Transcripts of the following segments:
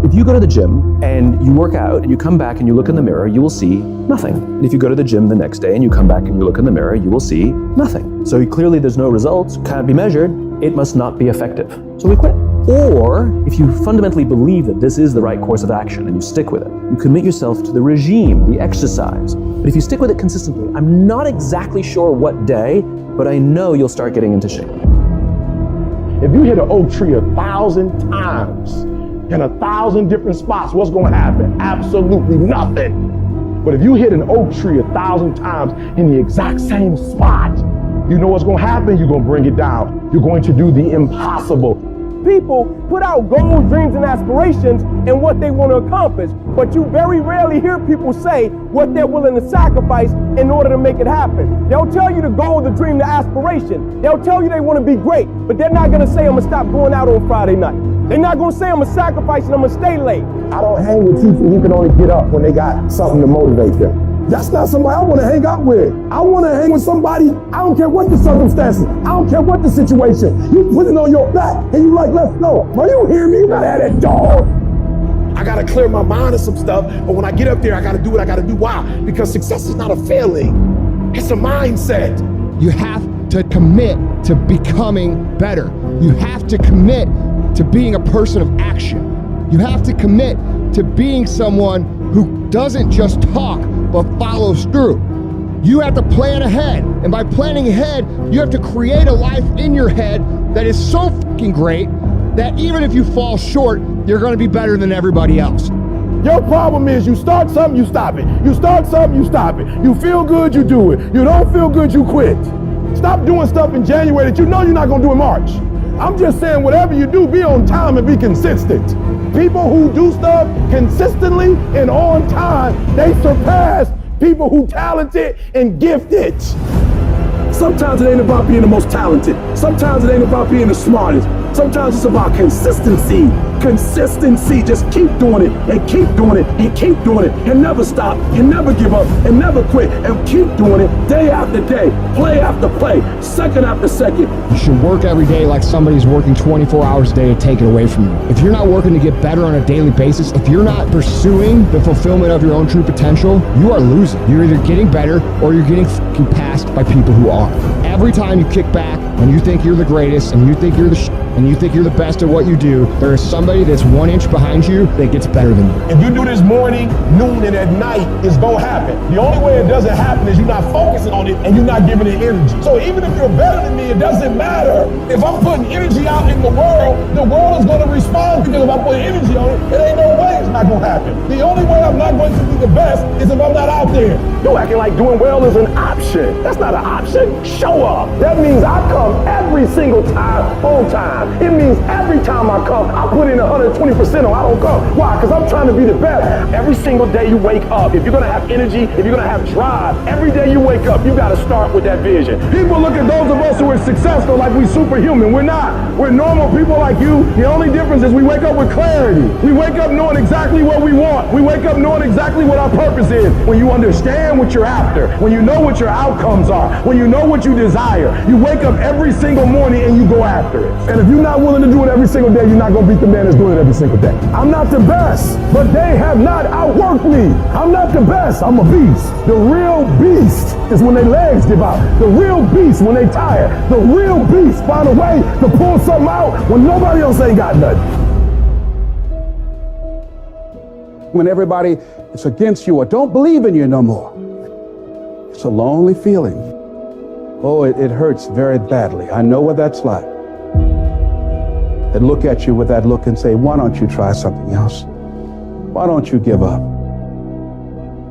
If you go to the gym and you work out and you come back and you look in the mirror, you will see nothing. And if you go to the gym the next day and you come back and you look in the mirror, you will see nothing. So clearly there's no results, can't be measured, it must not be effective. So we quit. Or if you fundamentally believe that this is the right course of action and you stick with it, you commit yourself to the regime, the exercise. But if you stick with it consistently, I'm not exactly sure what day, but I know you'll start getting into shape. If you hit an oak tree 1,000 times, in 1,000 different spots, what's going to happen? Absolutely nothing. But if you hit an oak tree 1,000 times in the exact same spot, you know what's going to happen? You're going to bring it down. You're going to do the impossible. People put out goals, dreams, and aspirations and what they want to accomplish, but you very rarely hear people say what they're willing to sacrifice in order to make it happen. They'll tell you the goal, the dream, the aspiration. They'll tell you they want to be great, but they're not going to say, I'm going to stop going out on Friday night. They're not going to say, I'm going to sacrifice and I'm going to stay late. I don't hang with people who can only get up when they got something to motivate them. That's not somebody I want to hang out with. I want to hang with somebody, I don't care what the circumstances, I don't care what the situation. You put it on your back and you like, let's go. Bro, you hear me? You gotta have that dog. I gotta clear my mind of some stuff, but when I get up there, I gotta do what I gotta do. Why? Because success is not a failing. It's a mindset. You have to commit to becoming better. You have to commit to being a person of action. You have to commit to being someone who doesn't just talk, but follows through. You have to plan ahead. And by planning ahead, you have to create a life in your head that is so fucking great that even if you fall short, you're gonna be better than everybody else. Your problem is you start something, you stop it. You start something, you stop it. You feel good, you do it. You don't feel good, you quit. Stop doing stuff in January that you know you're not gonna do in March. I'm just saying whatever you do, be on time and be consistent. People who do stuff consistently and on time, they surpass people who talented and gifted. Sometimes it ain't about being the most talented. Sometimes it ain't about being the smartest. Sometimes it's about consistency. Consistency. Just keep doing it and keep doing it and keep doing it and never stop and never give up and never quit and keep doing it day after day, play after play, second after second. You should work every day like somebody's working 24 hours a day to take it away from you. If you're not working to get better on a daily basis, if you're not pursuing the fulfillment of your own true potential, you are losing. You're either getting better or you're getting fucking passed by people who are. Every time you kick back and you think you're the greatest and you think you're the and you think you're the best at what you do, there is somebody that's 1 inch behind you that gets better than you. If you do this morning, noon, and at night, it's gonna happen. The only way it doesn't happen is you're not focusing on it and you're not giving it energy. So even if you're better than me, it doesn't matter. If I'm putting energy out in the world is gonna respond, because if I put energy on it, it ain't no way it's not gonna happen. The only way I'm not going to be the best is if I'm not out there. You're acting like doing well is an option. That's not an option. Show up. That means I come every single time on time. It means every time I come, I put in 120% or I don't come. Why? Because I'm trying to be the best. Every single day you wake up, if you're going to have energy, if you're going to have drive, every day you wake up, you got to start with that vision. People look at those of us who are successful like we superhuman. We're not. We're normal people like you. The only difference is we wake up with clarity. We wake up knowing exactly what we want. We wake up knowing exactly what our purpose is. When you understand what you're after, when you know what your outcomes are, when you know what you desire, you wake up every single morning and you go after it. And if you're not willing to do it every single day, you're not going to beat the man that's doing it every single day. I'm not the best, but they have not outworked me. I'm not the best. I'm a beast. The real beast is when their legs give out. The real beast when they tired. The real beast find a way to pull something out when nobody else ain't got nothing. When everybody is against you or don't believe in you no more, it's a lonely feeling. Oh, it hurts very badly. I know what that's like. They look at you with that look and say, why don't you try something else? Why don't you give up?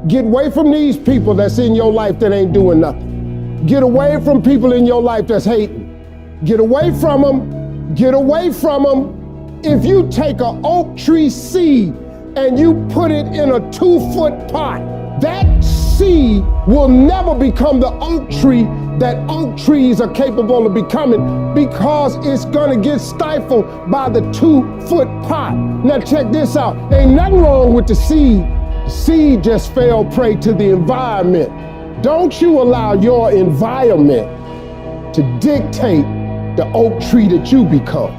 Get away from these people that's in your life that ain't doing nothing. Get away from people in your life that's hating. Get away from them. Get away from them. If you take an oak tree seed and you put it in a 2-foot pot, that seed will never become the oak tree that oak trees are capable of becoming, because it's gonna get stifled by the 2-foot pot. Now check this out. Ain't nothing wrong with the seed. The seed just fell prey to the environment. Don't you allow your environment to dictate the oak tree that you become.